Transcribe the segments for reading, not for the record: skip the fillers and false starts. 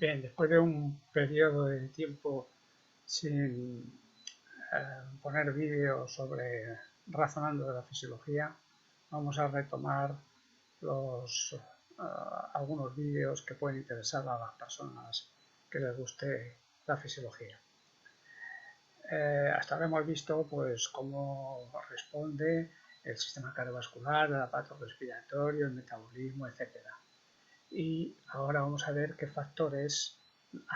Bien, después de un periodo de tiempo sin poner vídeos sobre razonando de la fisiología, vamos a retomar algunos vídeos que pueden interesar a las personas que les guste la fisiología. Hasta ahora hemos visto pues cómo responde el sistema cardiovascular, el aparato respiratorio, el metabolismo, etcétera. Y ahora vamos a ver qué factores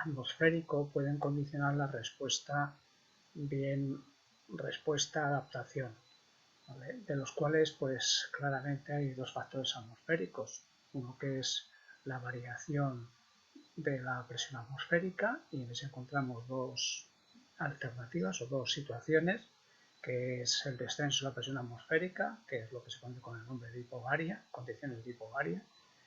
atmosféricos pueden condicionar la respuesta adaptación, ¿vale? De los cuales pues claramente hay dos factores atmosféricos, uno que es la variación de la presión atmosférica, y en ese encontramos dos alternativas o dos situaciones, que es el descenso de la presión atmosférica, que es lo que se conoce con el nombre de hipobaria, condiciones de hipobaria,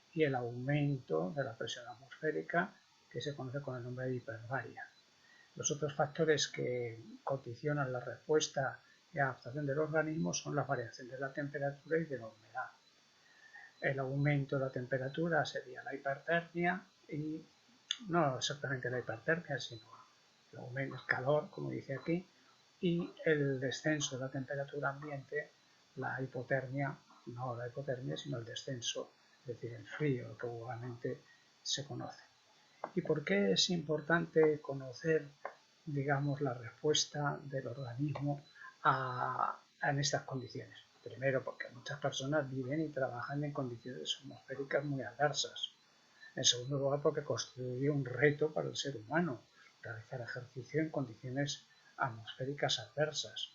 y el aumento de la presión atmosférica, que se conoce con el nombre de hiperbaria. Los otros factores que condicionan la respuesta y adaptación del organismo son las variaciones de la temperatura y de la humedad. El aumento de la temperatura sería la hipertermia, y no exactamente la hipertermia, sino el aumento del calor, como dice aquí, y el descenso de la temperatura ambiente, la hipotermia, no la hipotermia, sino el descenso, es decir, el frío, que vulgarmente se conoce. ¿Y por qué es importante conocer, digamos, la respuesta del organismo en estas condiciones? Primero, porque muchas personas viven y trabajan en condiciones atmosféricas muy adversas. En segundo lugar, porque constituye un reto para el ser humano realizar ejercicio en condiciones atmosféricas adversas.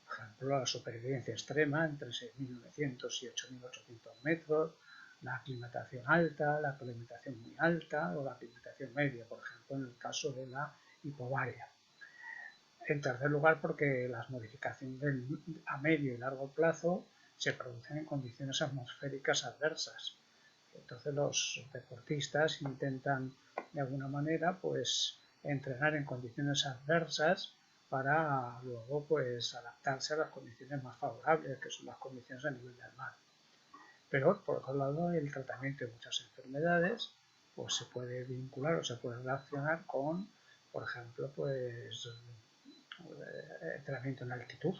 Por ejemplo, la supervivencia extrema entre 6.900 y 8.800 metros, la aclimatación alta, la aclimatación muy alta o la aclimatación media, por ejemplo, en el caso de la hipobaria. En tercer lugar, porque las modificaciones a medio y largo plazo se producen en condiciones atmosféricas adversas. Entonces los deportistas intentan de alguna manera pues entrenar en condiciones adversas para luego pues adaptarse a las condiciones más favorables, que son las condiciones a nivel del mar. Pero por otro lado, el tratamiento de muchas enfermedades pues se puede vincular o se puede relacionar con, por ejemplo, pues entrenamiento en altitud,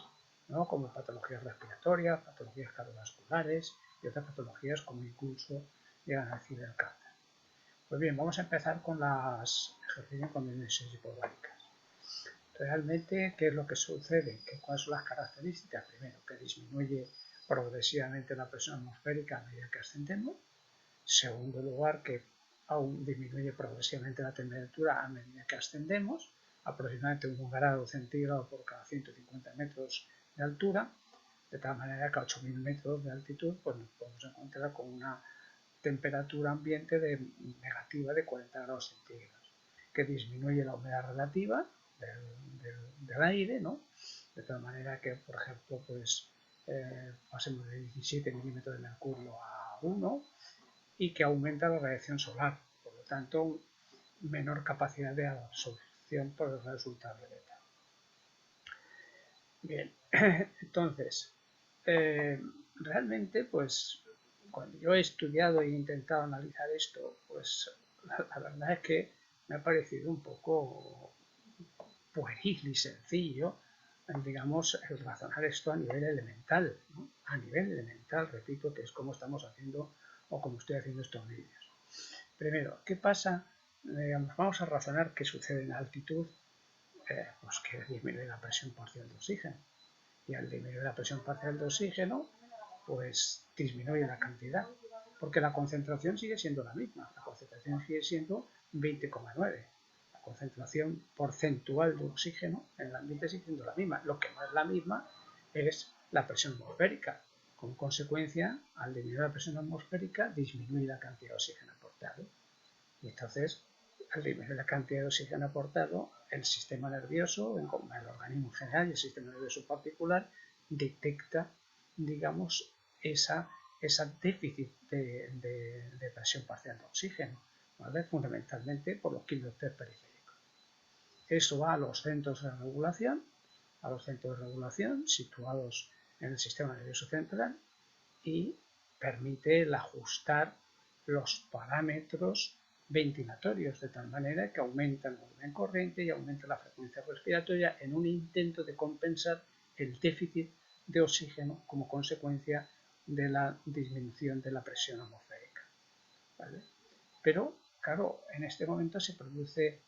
¿no? Como patologías respiratorias, patologías cardiovasculares y otras patologías como incluso llegan a decir el cáncer. Pues bien, vamos a empezar con las ejercicios en condiciones hipobáricas. Realmente, ¿qué es lo que sucede? ¿Cuáles son las características? Primero, que disminuye progresivamente la presión atmosférica a medida que ascendemos. Segundo lugar, que aún disminuye progresivamente la temperatura a medida que ascendemos, aproximadamente 1 grado centígrado por cada 150 metros de altura, de tal manera que a 8.000 metros de altitud pues nos podemos encontrar con una temperatura ambiente negativa de 40 grados centígrados, que disminuye la humedad relativa del aire, ¿no? De tal manera que, por ejemplo, pues pasemos de 17 milímetros de mercurio a 1, y que aumenta la radiación solar, por lo tanto, menor capacidad de absorción por el rayos ultravioleta. Bien, entonces, realmente, pues, cuando yo he estudiado e intentado analizar esto, pues, la verdad es que me ha parecido un poco pueril y sencillo, digamos, el razonar esto a nivel elemental, ¿no? A nivel elemental, repito, que es como estamos haciendo o como estoy haciendo estos vídeos. Primero, ¿qué pasa? Digamos, vamos a razonar qué sucede en altitud, pues que disminuye la presión parcial de oxígeno. Y al disminuir la presión parcial de oxígeno, pues disminuye la cantidad, porque la concentración sigue siendo la misma. La concentración sigue siendo 20,9. La concentración porcentual de oxígeno en el ambiente sigue siendo la misma. Lo que no es la misma es la presión atmosférica. Como consecuencia, al disminuir la presión atmosférica, disminuye la cantidad de oxígeno aportado. Y entonces, al disminuir la cantidad de oxígeno aportado, el sistema nervioso, el organismo en general y el sistema nervioso particular, detecta, digamos, esa déficit de presión parcial de oxígeno, ¿vale? Fundamentalmente por los quimiotest periféricos. Eso va a los centros de regulación, situados en el sistema nervioso central, y permite el ajustar los parámetros ventilatorios, de tal manera que aumenta el volumen corriente y aumenta la frecuencia respiratoria en un intento de compensar el déficit de oxígeno como consecuencia de la disminución de la presión atmosférica, ¿vale? Pero, claro, en este momento se produce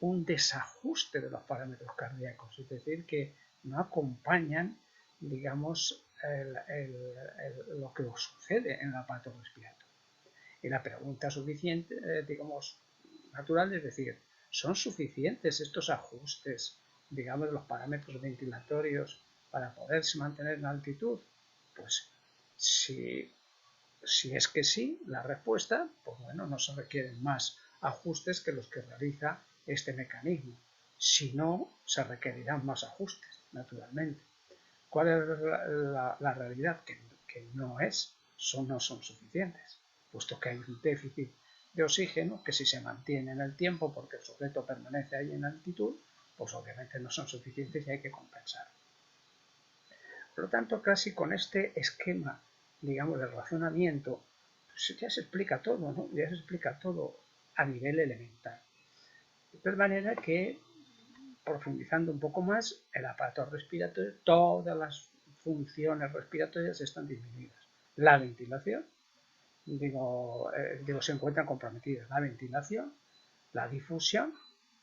un desajuste de los parámetros cardíacos, es decir, que no acompañan, digamos, lo que sucede en el aparato respiratorio. Y la pregunta suficiente, digamos, natural es decir, ¿son suficientes estos ajustes, digamos, de los parámetros ventilatorios para poderse mantener en altitud? Pues si es que sí, la respuesta, pues bueno, no se requieren más ajustes que los que realiza este mecanismo. Si no, se requerirán más ajustes, naturalmente. ¿Cuál es la realidad? Que no son suficientes, puesto que hay un déficit de oxígeno que si se mantiene en el tiempo porque el sujeto permanece ahí en altitud, pues obviamente no son suficientes y hay que compensar. Por lo tanto, casi con este esquema, digamos, de razonamiento, pues ya se explica todo, ¿no? Ya se explica todo a nivel elemental. De tal manera que, profundizando un poco más, el aparato respiratorio, todas las funciones respiratorias están disminuidas. La ventilación, se encuentran comprometidas la ventilación, la difusión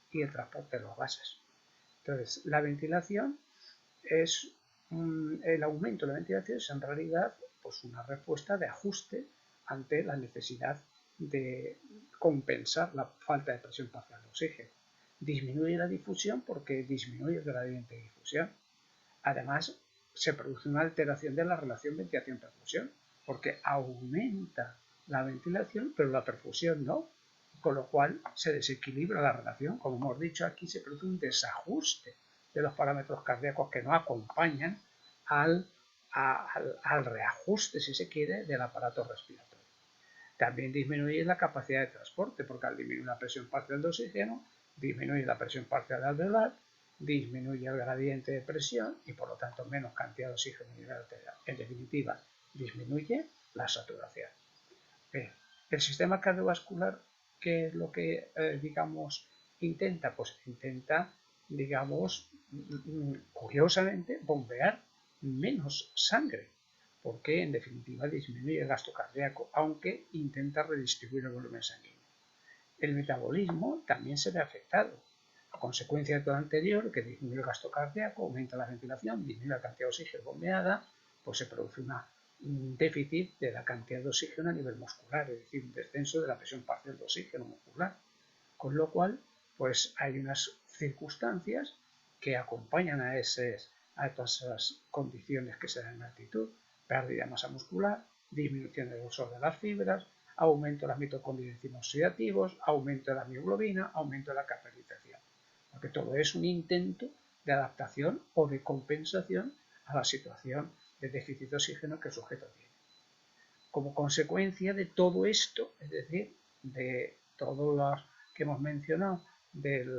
y el transporte de los gases. Entonces, la ventilación es el aumento de la ventilación es en realidad pues una respuesta de ajuste ante la necesidad de compensar la falta de presión parcial de oxígeno. Disminuye la difusión porque disminuye el gradiente de difusión. Además, se produce una alteración de la relación ventilación-perfusión porque aumenta la ventilación pero la perfusión no, con lo cual se desequilibra la relación. Como hemos dicho, aquí se produce un desajuste de los parámetros cardíacos que no acompañan al reajuste, si se quiere, del aparato respiratorio. También disminuye la capacidad de transporte, porque al disminuir la presión parcial de oxígeno, disminuye la presión parcial alveolar, disminuye el gradiente de presión y por lo tanto menos cantidad de oxígeno y en definitiva disminuye la saturación. Bien, el sistema cardiovascular, ¿qué es lo que digamos intenta? Pues intenta, digamos, curiosamente, bombear menos sangre, porque en definitiva disminuye el gasto cardíaco, aunque intenta redistribuir el volumen sanguíneo. El metabolismo también se ve afectado. A consecuencia de todo lo anterior, que disminuye el gasto cardíaco, aumenta la ventilación, disminuye la cantidad de oxígeno bombeada, pues se produce un déficit de la cantidad de oxígeno a nivel muscular, es decir, un descenso de la presión parcial de oxígeno muscular. Con lo cual, pues hay unas circunstancias que acompañan a todas esas condiciones que se dan en altitud: pérdida de masa muscular, disminución del uso de las fibras, aumento de las mitocondrias y enzimas oxidativos, aumento de la mioglobina, aumento de la caracterización. Porque todo es un intento de adaptación o de compensación a la situación de déficit de oxígeno que el sujeto tiene. Como consecuencia de todo esto, es decir, de todo lo que hemos mencionado, del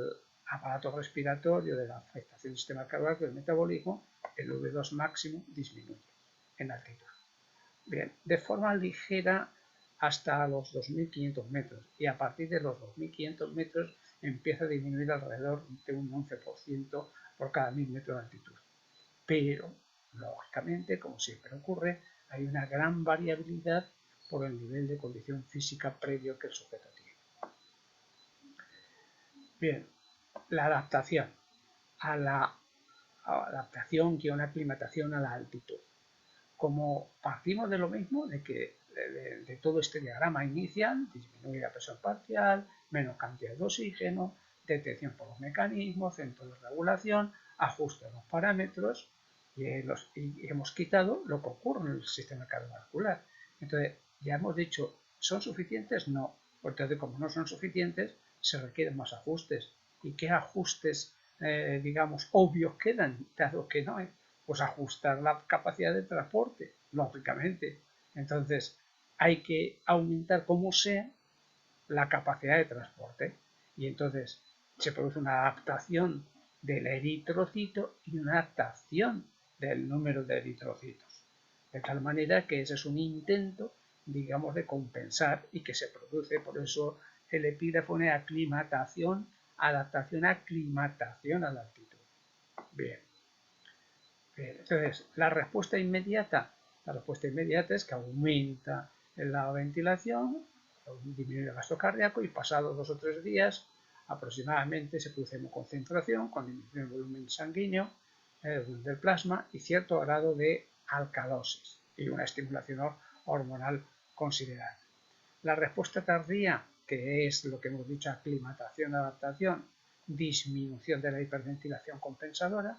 aparato respiratorio, de la afectación del sistema cardiovascular, del metabolismo, el V2 máximo disminuye en altitud. Bien, de forma ligera hasta los 2.500 metros y a partir de los 2.500 metros empieza a disminuir alrededor de un 11% por cada 1.000 metros de altitud. Pero, lógicamente, como siempre ocurre, hay una gran variabilidad por el nivel de condición física previo que el sujeto tiene. Bien, la adaptación a la adaptación y una aclimatación a la altitud. Como partimos de lo mismo, de todo este diagrama inicial, disminuye la presión parcial, menos cantidad de oxígeno, detección por los mecanismos, centro de regulación, ajuste de los parámetros, y hemos quitado lo que ocurre en el sistema cardiovascular. Entonces, ya hemos dicho, ¿son suficientes? No. Entonces, como no son suficientes, se requieren más ajustes. ¿Y qué ajustes, digamos, obvios quedan, dado que no hay? Pues ajustar la capacidad de transporte, lógicamente. Entonces, hay que aumentar como sea la capacidad de transporte. Y entonces se produce una adaptación del eritrocito y una adaptación del número de eritrocitos. De tal manera que ese es un intento, digamos, de compensar y que se produce por eso el epígrafo pone aclimatación, adaptación, aclimatación a la altitud. Bien. Entonces, la respuesta inmediata es que aumenta la ventilación, disminuye el gasto cardíaco y pasados 2 o 3 días aproximadamente se produce hemoconcentración con disminución del volumen sanguíneo del plasma y cierto grado de alcalosis y una estimulación hormonal considerable. La respuesta tardía, que es lo que hemos dicho, aclimatación, adaptación, disminución de la hiperventilación compensadora,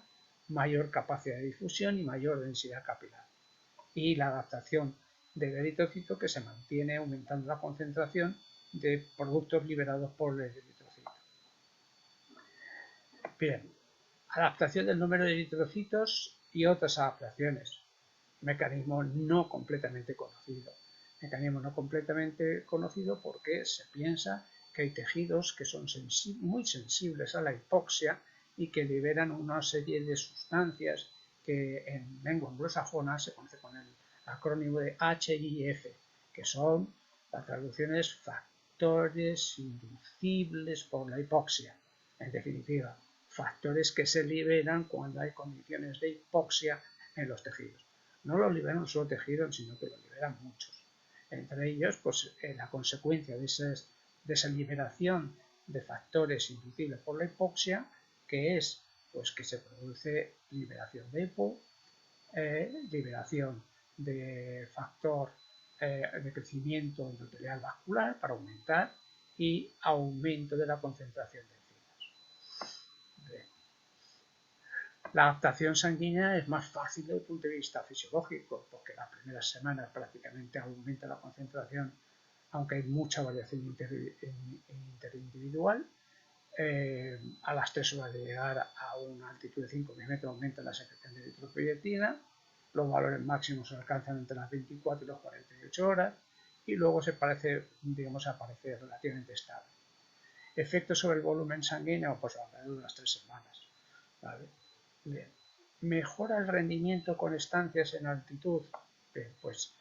mayor capacidad de difusión y mayor densidad capilar. Y la adaptación del eritrocito, que se mantiene aumentando la concentración de productos liberados por el eritrocito. Bien, adaptación del número de eritrocitos y otras adaptaciones. Mecanismo no completamente conocido. Mecanismo no completamente conocido porque se piensa que hay tejidos que son muy sensibles a la hipoxia y que liberan una serie de sustancias que en lengua anglosajona se conoce con el acrónimo de HIF, que son, la traducción es factores inducibles por la hipoxia. En definitiva, factores que se liberan cuando hay condiciones de hipoxia en los tejidos. No los liberan un solo tejido, sino que los liberan muchos. Entre ellos, pues la consecuencia de esa liberación de factores inducibles por la hipoxia, que es pues que se produce liberación de EPO, liberación de factor de crecimiento endotelial vascular para aumentar y aumento de la concentración de enzimas. Bien. La adaptación sanguínea es más fácil desde el punto de vista fisiológico, porque las primeras semanas prácticamente aumenta la concentración, aunque hay mucha variación interindividual. A las 3 horas de llegar a una altitud de 5 milímetros aumenta la secreción de eritropoyetina, los valores máximos se alcanzan entre las 24 y las 48 horas y luego aparece relativamente estable. Efectos sobre el volumen sanguíneo, pues alrededor de las 3 semanas. ¿Vale? Bien. ¿Mejora el rendimiento con estancias en altitud? Bien, pues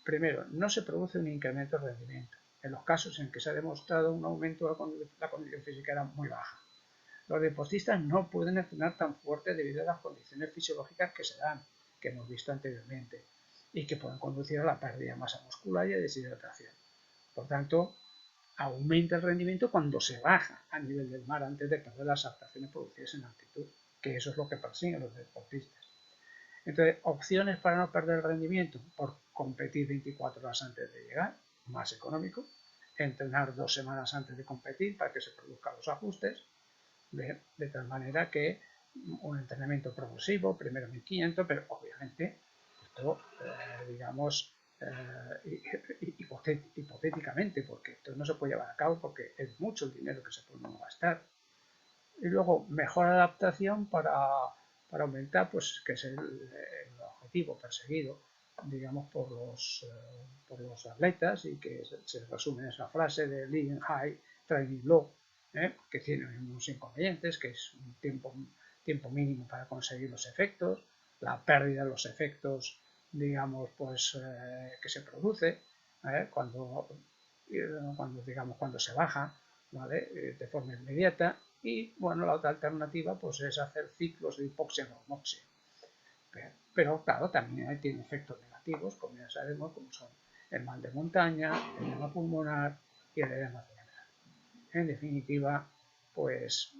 primero, no se produce un incremento de rendimiento en los casos en que se ha demostrado un aumento de la condición física era muy baja. Los deportistas no pueden entrenar tan fuerte debido a las condiciones fisiológicas que se dan, que hemos visto anteriormente, y que pueden conducir a la pérdida de masa muscular y a deshidratación. Por tanto, aumenta el rendimiento cuando se baja a nivel del mar antes de perder las adaptaciones producidas en altitud, que eso es lo que persiguen los deportistas. Entonces, opciones para no perder el rendimiento: por competir 24 horas antes de llegar, más económico; entrenar 2 semanas antes de competir para que se produzcan los ajustes, de tal manera que un entrenamiento progresivo, primero 1500, pero obviamente esto, hipotéticamente, porque esto no se puede llevar a cabo porque es mucho el dinero que se puede gastar. Y luego, mejor adaptación para aumentar, pues que es el objetivo perseguido, digamos, por los atletas, y que se resume en esa frase de Living High, Training Low, que tiene unos inconvenientes, que es un tiempo mínimo para conseguir los efectos, la pérdida de los efectos, digamos, pues que se produce cuando se baja, ¿vale? De forma inmediata. Y bueno, la otra alternativa pues es hacer ciclos de hipoxia-normoxia. Pero claro, también tiene efectos negativos, como ya sabemos, como son el mal de montaña, el edema pulmonar y el edema cerebral. En definitiva, pues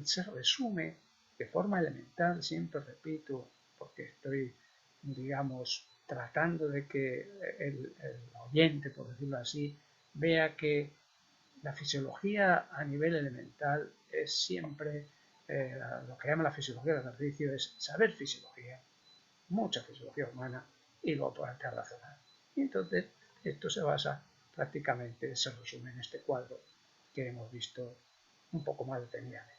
se resume de forma elemental, siempre repito, porque estoy, digamos, tratando de que el oyente, por decirlo así, vea que la fisiología a nivel elemental es siempre lo que llama la fisiología del ejercicio, es saber fisiología, mucha fisiología humana, y luego poderte razonar. Y entonces esto se resume en este cuadro que hemos visto un poco más detenidamente.